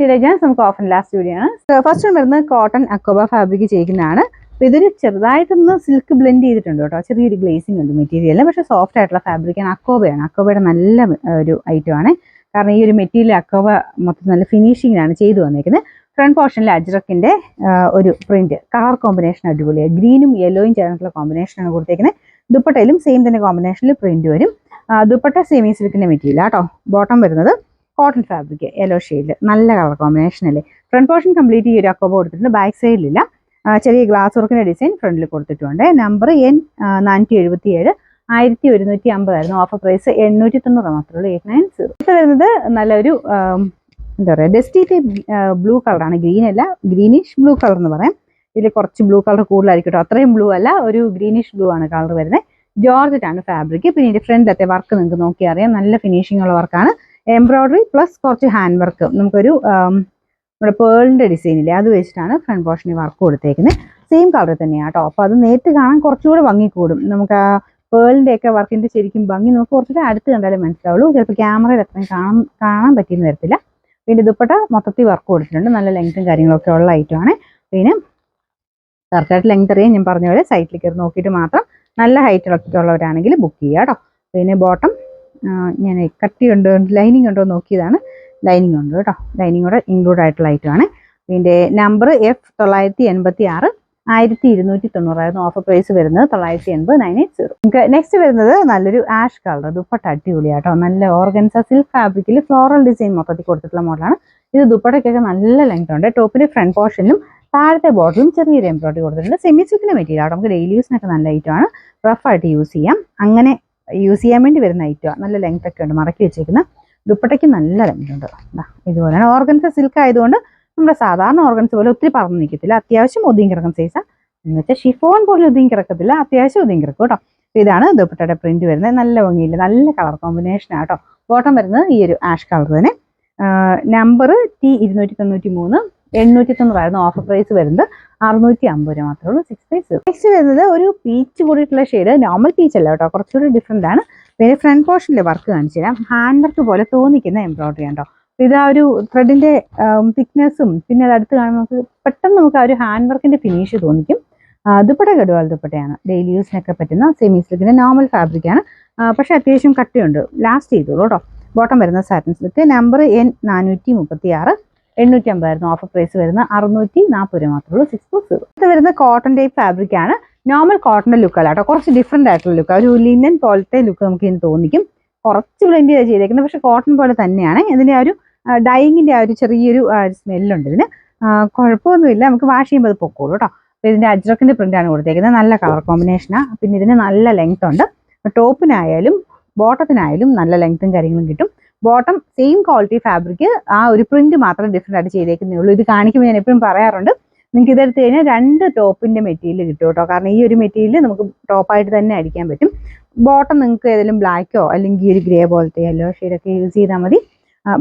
നമുക്ക് of and last video ആണ്. First one വരുന്നത് കോട്ടൺ അക്കോബ ഫാബ്രിക് ചെയ്യുന്നതാണ്. അപ്പോൾ ഇതൊരു ചെറുതായിട്ടൊന്ന് സിൽക്ക് ബ്ലെൻഡ് ചെയ്തിട്ടുണ്ട് കേട്ടോ. ചെറിയൊരു ഗ്ലേസിംഗ് ഉണ്ട് മെറ്റീരിയൽ, പക്ഷേ സോഫ്റ്റ് ആയിട്ടുള്ള ഫാബ്രിക്കാണ്. അക്കോബയാണ്, അക്കോബയുടെ നല്ല ഒരു ഐറ്റമാണ്. കാരണം ഈ ഒരു മെറ്റീരിയൽ അക്കോബ മൊത്തം നല്ല ഫിനിഷിങ്ങിലാണ് ചെയ്തു വന്നിരിക്കുന്നത്. ഫ്രണ്ട് പോർഷനിൽ അജ്രക്കിന്റെ ഒരു പ്രിന്റ്, കളർ കോമ്പിനേഷൻ അടിപൊളിയാണ്. ഗ്രീനും യെല്ലോയും ചേർന്നിട്ടുള്ള കോമ്പിനേഷനാണ് കൊടുത്തേക്കുന്നത്. ദുപ്പട്ടയിലും സെയിം തന്നെ കോമ്പിനേഷനിൽ പ്രിന്റ് വരും. ദുപ്പട്ട സെമി സിൽക്കിന്റെ മെറ്റീരിയൽ കേട്ടോ. ബോട്ടം വരുന്നത് കോട്ടൺ ഫാബ്രിക് യെല്ലോ ഷെയ്ഡിൽ, നല്ല കളർ കോമ്പിനേഷൻ അല്ലേ. ഫ്രണ്ട് പോർഷൻ കംപ്ലീറ്റ് ഈ ഒരു അക്കോബ കൊടുത്തിട്ടുണ്ട്. ബാക്ക് സൈഡിലില്ല. ചെറിയ ഗ്ലാസ് വർക്കിന്റെ ഡിസൈൻ ഫ്രണ്ടിൽ കൊടുത്തിട്ടുണ്ട്. നമ്പർ N477, 1150 ആയിരുന്നു. ഓഫർ പ്രൈസ് 890 മാത്രമേ ഉള്ളൂ, 890. ഇത് വരുന്നത് നല്ലൊരു എന്താ പറയുക, ഡസ്റ്റി ടൈപ്പ് ബ്ലൂ കളറാണ്. ഗ്രീൻ അല്ല, ഗ്രീനിഷ് ബ്ലൂ കളർ എന്ന് പറയാം. ഇതിൽ കുറച്ച് ബ്ലൂ കളർ കൂടുതലായിരിക്കും കേട്ടോ. അത്രയും ബ്ലൂ അല്ല, ഒരു ഗ്രീനിഷ് ബ്ലൂ ആണ് കളർ വരുന്നത്. ജോർജറ്റാണ് ഫാബ്രിക്. പിന്നെ ഇതിന്റെ ഫ്രണ്ടിലത്തെ വർക്ക് നിങ്ങൾക്ക് നോക്കി അറിയാം, നല്ല ഫിനിഷിംഗ് ഉള്ള വർക്കാണ്. എംബ്രോയിഡറി പ്ലസ് കുറച്ച് ഹാൻഡ് വർക്ക്, നമുക്കൊരു നമ്മുടെ പേളിന്റെ ഡിസൈൻ ഇല്ലേ, അത് വെച്ചിട്ടാണ് ഫ്രണ്ട് പോർഷനിൽ വർക്ക് കൊടുത്തേക്കുന്നത്. സെയിം കളർ തന്നെയാണ് കേട്ടോ. അപ്പോൾ അത് നേരിട്ട് കാണാൻ കുറച്ചുകൂടെ ഭംഗി കൂടും. നമുക്ക് ആ പേളിന്റെ ഒക്കെ വർക്കിന്റെ ശരിക്കും ഭംഗി നമുക്ക് കുറച്ചുകൂടെ അടുത്ത് കണ്ടാലേ മനസ്സിലാവുള്ളൂ. ചിലപ്പോൾ ക്യാമറയിൽ അത്രയും കാണാൻ പറ്റിയെന്ന് വരത്തില്ല. പിന്നെ ദുപ്പട്ട മൊത്തത്തിൽ വർക്ക് കൊടുത്തിട്ടുണ്ട്. നല്ല ലെങ്ത്തും കാര്യങ്ങളൊക്കെ ഉള്ള ഐറ്റമാണ്. പിന്നെ കറക്റ്റായിട്ട് ലെങ്ത് അറിയാൻ ഞാൻ പറഞ്ഞ പോലെ സൈറ്റിൽ കയറി നോക്കിയിട്ട് മാത്രം, നല്ല ഹൈറ്റിലൊക്കെ ഉള്ളവരാണെങ്കിൽ ബുക്ക് ചെയ്യുക കേട്ടോ. പിന്നെ ബോട്ടം ഞാൻ കട്ടിയുണ്ടോ ലൈനിങ് ഉണ്ടോ നോക്കിയതാണ്. ലൈനിങ് ഉണ്ട് കേട്ടോ. ലൈനിങ് കൂടെ ഇൻക്ലൂഡ് ആയിട്ടുള്ള ഐറ്റമാണ്. പിന്നെ നമ്പർ F986, 1290 ആയിരുന്നു. ഓഫർ പ്രൈസ് വരുന്നത് 980, 980. നെക്സ്റ്റ് വരുന്നത് നല്ലൊരു ആഷ് കളർ. ദുപ്പട്ട അടിപൊളിയാട്ടോ. നല്ല ഓർഗൻസ സിൽക്ക് ഫാബ്രിക്കിൽ ഫ്ലോറൽ ഡിസൈൻ മൊത്തത്തിൽ കൊടുത്തിട്ടുള്ള മോഡലാണ്. ഇത് ദുപ്പട്ടയ്ക്കൊക്കെ നല്ല ലെങ്ത് ഉണ്ട്. ടോപ്പിന്റെ ഫ്രണ്ട് പോർഷനിലും താഴത്തെ ബോർഡറിലും ചെറിയൊരു എംബ്രോയിഡറി കൊടുത്തിട്ടുണ്ട്. സെമി സിൽക്കിന്റെ മെറ്റീരിയൽ ആട്ടോ. നമുക്ക് ഡെയിലി യൂസിനൊക്കെ നല്ല ഐറ്റമാണ്. റഫായിട്ട് യൂസ് ചെയ്യാം. അങ്ങനെ യൂസ് ചെയ്യാൻ വേണ്ടി വരുന്ന ഐറ്റമാണ്. നല്ല ലെങ്ത് ഒക്കെ ഉണ്ട്. മടക്കി വെച്ചേക്കുന്ന ദുപ്പട്ടയ്ക്ക് നല്ല ലെങ്ത് ഉണ്ട്. ഇതുപോലെയാണ്. ഓർഗൻസ സിൽക്ക് ആയതുകൊണ്ട് നമ്മുടെ സാധാരണ ഓർഗൻസ് പോലെ ഒത്തിരി പറന്ന് നിൽക്കത്തില്ല. അത്യാവശ്യം ഒതുങ്ങി കിടക്കുന്ന സൈസാണ്. എന്ന് വെച്ചാൽ ഷിഫോൺ പോലും ഒതുങ്ങി കിടക്കത്തില്ല, അത്യാവശ്യം ഒതുങ്ങി കിടക്കും കേട്ടോ. അപ്പോൾ ഇതാണ് ദുപ്പട്ടയുടെ പ്രിന്റ് വരുന്നത്. നല്ല ഭംഗിയില്ല, നല്ല കളർ കോമ്പിനേഷൻ ആട്ടോ. ബോട്ടം വരുന്നത് ഈ ഒരു ആഷ് കളർ തന്നെ. നമ്പർ T293, 890 ആയിരുന്നു. ഓഫർ പ്രൈസ് വരുന്നത് 650 മാത്രമേ ഉള്ളൂ, 650. നെക്സ്റ്റ് വരുന്നത് ഒരു പീച്ച് കൂടിയിട്ടുള്ള ഷെയ്ഡ്. നോർമൽ പീച്ച് അല്ല കേട്ടോ, കുറച്ചുകൂടി ഡിഫറെൻ്റ് ആണ്. പിന്നെ ഫ്രണ്ട് പോർഷനിലെ വർക്ക് കാണിച്ചു തരാം. ഹാൻഡ് വർക്ക് പോലെ തോന്നിക്കുന്ന എംബ്രോയിഡറി ആണോ. ഇത് ആ ഒരു ത്രെഡിന്റെ തിക്നെസ്സും പിന്നെ അത് അടുത്ത് കാണുമ്പോൾ നമുക്ക് പെട്ടെന്ന് നമുക്ക് ആ ഒരു ഹാൻഡ് വർക്കിന്റെ ഫിനിഷ് തോന്നിക്കും. ദുപ്പട്ട ഗഡ്വാൾ ദുപ്പട്ടയാണ്. ഡെയിലി യൂസിനൊക്കെ പറ്റുന്ന സെമി സിൽക്കിന്റെ നോർമൽ ഫാബ്രിക്കാണ്. പക്ഷെ അത്യാവശ്യം കട്ടിയുണ്ട്, ലാസ്റ്റ് ചെയ്തോളൂ കേട്ടോ. ബോട്ടം വരുന്ന സാറ്റിൻ സിൽക്ക്. നമ്പർ N436, 850 ആയിരുന്നു. ഓഫർ പ്രൈസ് വരുന്നത് 640 മാത്രമേ ഉള്ളൂ, 640. ഇത് വരുന്ന കോട്ടൺ ടൈപ്പ് ഫാബ്രിക് ആണ്. നോർമൽ കോട്ടന്റെ ലുക്ക് അല്ല കേട്ടോ, കുറച്ച് ഡിഫറെന്റ് ആയിട്ടുള്ള ലുക്ക്. ഒരു ലിനൻ പോലത്തെ ലുക്ക് നമുക്ക് ഇന്ന് തോന്നിക്കും. കുറച്ച് ബ്ലെൻഡ് ചെയ്തേക്കുന്നത്, പക്ഷെ കോട്ടൺ പോലെ തന്നെയാണ്. ഇതിന്റെ ആ ഒരു ഡൈയിങ്ങിന്റെ ആ ഒരു ചെറിയൊരു സ്മെല്ലുണ്ട് ഇതിന്. കുഴപ്പമൊന്നുമില്ല, നമുക്ക് വാഷ് ചെയ്യുമ്പോൾ അത് പൊക്കോളൂ കേട്ടോ. അപ്പോൾ ഇതിന്റെ അജ്രക്കിന്റെ പ്രിന്റാണ് കൊടുത്തേക്കുന്നത്. നല്ല കളർ കോമ്പിനേഷനാണ്. പിന്നെ ഇതിന് നല്ല ലെങ്ത് ഉണ്ട്. ടോപ്പിനായാലും ബോട്ടത്തിനായാലും നല്ല ലെങ്ത്തും കാര്യങ്ങളും കിട്ടും. ബോട്ടം സെയിം ക്വാളിറ്റി ഫാബ്രിക്, ആ ഒരു പ്രിന്റ് മാത്രം ഡിഫറെന്റ് ആയിട്ട് ചെയ്തേക്കുന്നേ ഉള്ളൂ. ഇത് കാണിക്കുമ്പോൾ ഞാൻ എപ്പോഴും പറയാറുണ്ട്, നിങ്ങൾക്ക് ഇതെടുത്ത് കഴിഞ്ഞാൽ 2 ടോപ്പിന്റെ മെറ്റീരിയൽ കിട്ടും കേട്ടോ. കാരണം ഈ ഒരു മെറ്റീരിയൽ നമുക്ക് ടോപ്പായിട്ട് തന്നെ അടിക്കാൻ പറ്റും. ബോട്ടം നിങ്ങൾക്ക് ഏതെങ്കിലും ബ്ലാക്കോ അല്ലെങ്കിൽ ഒരു ഗ്രേ പോലത്തെ യെല്ലോ ഷെയ്ഡൊക്കെ യൂസ് ചെയ്താൽ മതി.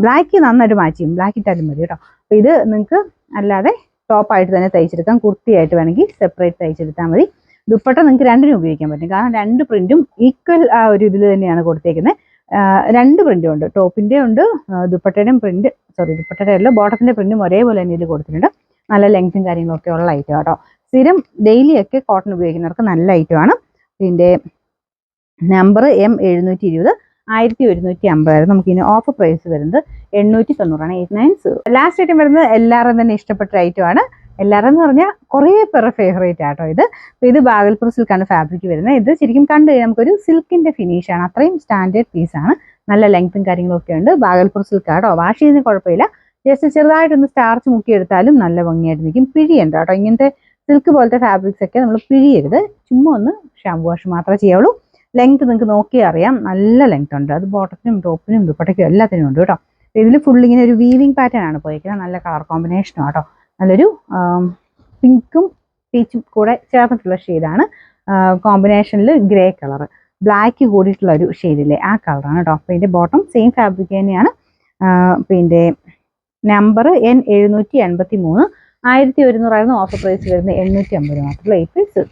ബ്ലാക്ക് നന്നായിട്ട് മാച്ച് ചെയ്യും, ബ്ലാക്ക് ഇട്ടാലും മതി കേട്ടോ. അപ്പോൾ ഇത് നിങ്ങൾക്ക് അല്ലാതെ ടോപ്പായിട്ട് തന്നെ തയ്ച്ചെടുക്കാം. കുർത്തിയായിട്ട് വേണമെങ്കിൽ സെപ്പറേറ്റ് തയ്ച്ചെടുത്താൽ മതി. ദുപ്പട്ട നിങ്ങൾക്ക് രണ്ടിനും ഉപയോഗിക്കാൻ പറ്റും. കാരണം 2 പ്രിന്റും ഈക്വൽ ആ ഒരു ഇതിൽ തന്നെയാണ് കൊടുത്തേക്കുന്നത്. 2 പ്രിന്റും ഉണ്ട്, ടോപ്പിന്റെ ഉണ്ട്, ദുപ്പട്ടയുടെയും പ്രിന്റ്, ദുപ്പട്ടയുടെ അല്ല ബോട്ടത്തിന്റെ പ്രിന്റും ഒരേപോലെ തന്നെ ഇതിൽ കൊടുത്തിട്ടുണ്ട്. നല്ല ലെങ്ത്തും കാര്യങ്ങളൊക്കെ ഉള്ള ഐറ്റം കേട്ടോ. സ്ഥിരം ഡെയിലി ഒക്കെ കോട്ടൺ ഉപയോഗിക്കുന്നവർക്ക് നല്ല ഐറ്റമാണ്. പിന്നെ നമ്പർ M720, 1150 ആയിരുന്നു. നമുക്ക് ഇനി ഓഫർ പ്രൈസ് വരുന്നത് 890 ആണ്, 890. ലാസ്റ്റ് ഐറ്റം വരുന്നത് എല്ലാവരും തന്നെ ഇഷ്ടപ്പെട്ട ഐറ്റമാണ്. എല്ലാവരും എന്ന് പറഞ്ഞാൽ കുറേ പേരുടെ ഫേവറേറ്റ് ആട്ടോ ഇത്. ഇത് ബാഗൽപൂർ സിൽക്കാണ് ഫാബ്രിക് വരുന്നത്. ഇത് ശരിക്കും കണ്ടു കഴിഞ്ഞാൽ നമുക്കൊരു സിൽക്കിന്റെ ഫിനിഷാണ്. അത്രയും സ്റ്റാൻഡേർഡ് പീസാണ്. നല്ല ലെങ്ത്തും കാര്യങ്ങളൊക്കെ ഉണ്ട്. ബാഗൽപൂർ സിൽക്ക് ആട്ടോ. വാഷ് ചെയ്യുന്നതിന് കുഴപ്പമില്ല. ജസ്റ്റ് ചെറുതായിട്ടൊന്ന് സ്റ്റാർച്ച് മുക്കിയെടുത്താലും നല്ല ഭംഗിയായിട്ട് നിൽക്കും. പിഴിയുണ്ട് കേട്ടോ. ഇങ്ങനത്തെ സിൽക്ക് പോലത്തെ ഫാബ്രിക്സ് ഒക്കെ നമ്മൾ പിഴിയരുത്, ചുമ്മാ ഒന്ന് ഷാമ്പു വാഷ് മാത്രമേ ചെയ്യാവുള്ളൂ. ലെങ്ത് നിങ്ങൾക്ക് നോക്കി അറിയാം, നല്ല ലെങ്ത് ഉണ്ട്. അത് ബോട്ടത്തിനും ടോപ്പിനും ദുപ്പട്ടയ്ക്കും എല്ലാത്തിനും ഉണ്ട് കേട്ടോ. ഇതിൽ ഫുൾ ഇങ്ങനെ ഒരു വീവിങ് പാറ്റേൺ ആണ് പോയിരിക്കുന്നത്. നല്ല കളർ കോമ്പിനേഷനും കേട്ടോ. നല്ലൊരു പിങ്കും പീച്ചും കൂടെ ചേർന്നിട്ടുള്ള ഷെയ്ഡാണ്. കോമ്പിനേഷനിൽ ഗ്രേ കളർ, ബ്ലാക്ക് കൂടിയിട്ടുള്ള ഒരു ഷെയ്ഡില്ലേ, ആ കളറാണ് കേട്ടോ. അപ്പോൾ ഇതിൻ്റെ ബോട്ടം സെയിം ഫാബ്രിക് തന്നെയാണ്. പിന്നെ നമ്പർ N783, 1100 ആയിരുന്നു. ഓഫർ പ്രൈസ് വരുന്നത് 850 മാത്രമേ. 8